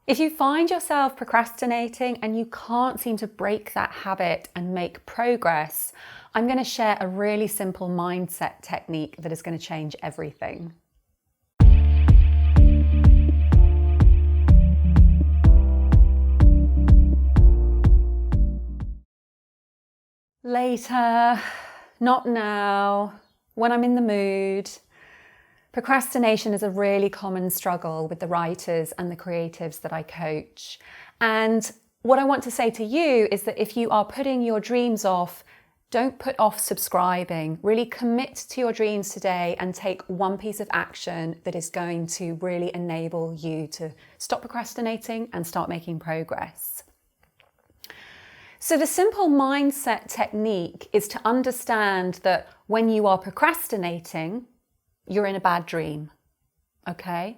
If you find yourself procrastinating and you can't seem to break that habit and make progress, I'm going to share a really simple mindset technique that is going to change everything. Later, not now, when I'm in the mood. Procrastination is a really common struggle with the writers and the creatives that I coach. And what I want to say to you is that if you are putting your dreams off, don't put off subscribing. Really commit to your dreams today and take one piece of action that is going to really enable you to stop procrastinating and start making progress. So the simple mindset technique is to understand that when you are procrastinating, you're in a bad dream, okay?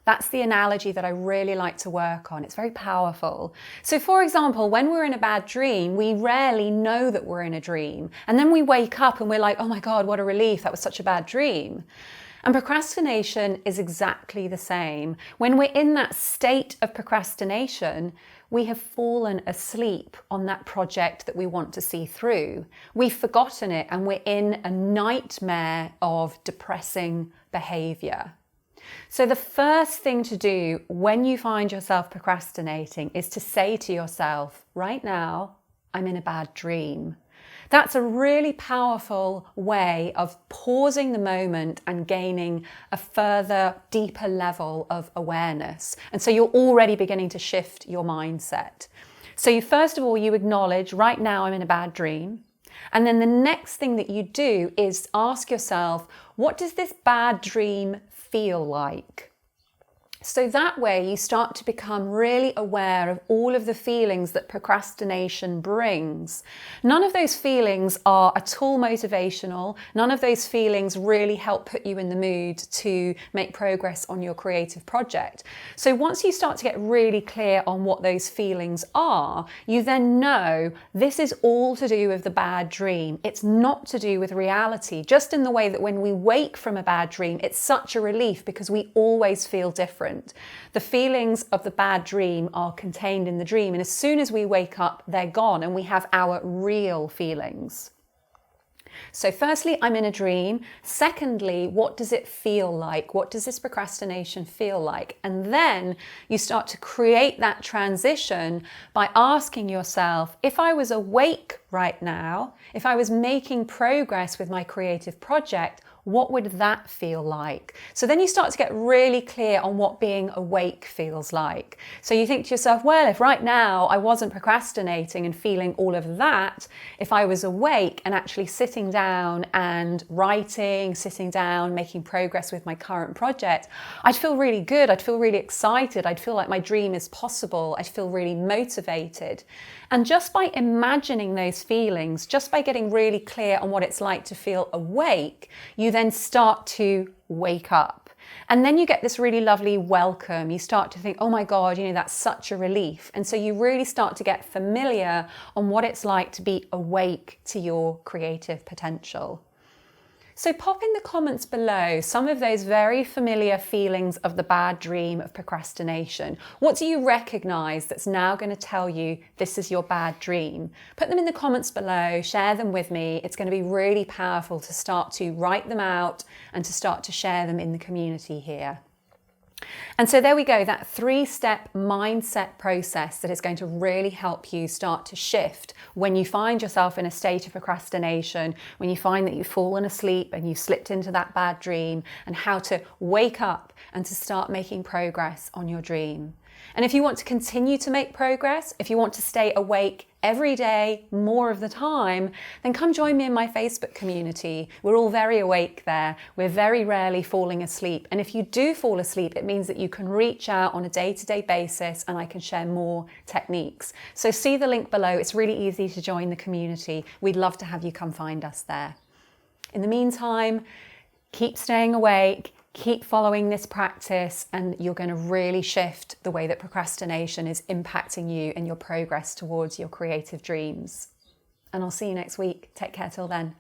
That's the analogy that I really like to work on. It's very powerful. So for example, when we're in a bad dream, we rarely know that we're in a dream. And then we wake up and we're like, oh my God, what a relief. That was such a bad dream. And procrastination is exactly the same. When we're in that state of procrastination, we have fallen asleep on that project that we want to see through. We've forgotten it and we're in a nightmare of depressing behavior. So the first thing to do when you find yourself procrastinating is to say to yourself, right now, I'm in a bad dream. That's a really powerful way of pausing the moment and gaining a further, deeper level of awareness. And so you're already beginning to shift your mindset. So first of all, you acknowledge, right now I'm in a bad dream. And then the next thing that you do is ask yourself, what does this bad dream feel like? So that way you start to become really aware of all of the feelings that procrastination brings. None of those feelings are at all motivational. None of those feelings really help put you in the mood to make progress on your creative project. So once you start to get really clear on what those feelings are, you then know this is all to do with the bad dream. It's not to do with reality. Just in the way that when we wake from a bad dream, it's such a relief because we always feel different. The feelings of the bad dream are contained in the dream, and as soon as we wake up, they're gone and we have our real feelings. So firstly, I'm in a dream. Secondly, what does it feel like? What does this procrastination feel like? And then you start to create that transition by asking yourself, if I was awake right now, if I was making progress with my creative project, what would that feel like? So then you start to get really clear on what being awake feels like. So you think to yourself, well, if right now I wasn't procrastinating and feeling all of that, if I was awake and actually sitting down and writing, sitting down, making progress with my current project, I'd feel really good. I'd feel really excited. I'd feel like my dream is possible. I'd feel really motivated. And just by imagining those feelings, just by getting really clear on what it's like to feel awake, you then start to wake up. And then you get this really lovely welcome. You start to think, oh my God, that's such a relief. And so you really start to get familiar on what it's like to be awake to your creative potential. So pop in the comments below some of those very familiar feelings of the bad dream of procrastination. What do you recognize that's now going to tell you this is your bad dream? Put them in the comments below, share them with me. It's going to be really powerful to start to write them out and to start to share them in the community here. And so there we go, that 3-step mindset process that is going to really help you start to shift when you find yourself in a state of procrastination, when you find that you've fallen asleep and you've slipped into that bad dream, and how to wake up and to start making progress on your dream. And if you want to continue to make progress, if you want to stay awake every day, more of the time, then come join me in my Facebook community. We're all very awake there. We're very rarely falling asleep. And if you do fall asleep, it means that you can reach out on a day-to-day basis and I can share more techniques. So see the link below. It's really easy to join the community. We'd love to have you come find us there. In the meantime, keep staying awake, keep following this practice, and you're going to really shift the way that procrastination is impacting you and your progress towards your creative dreams. And I'll see you next week. Take care till then.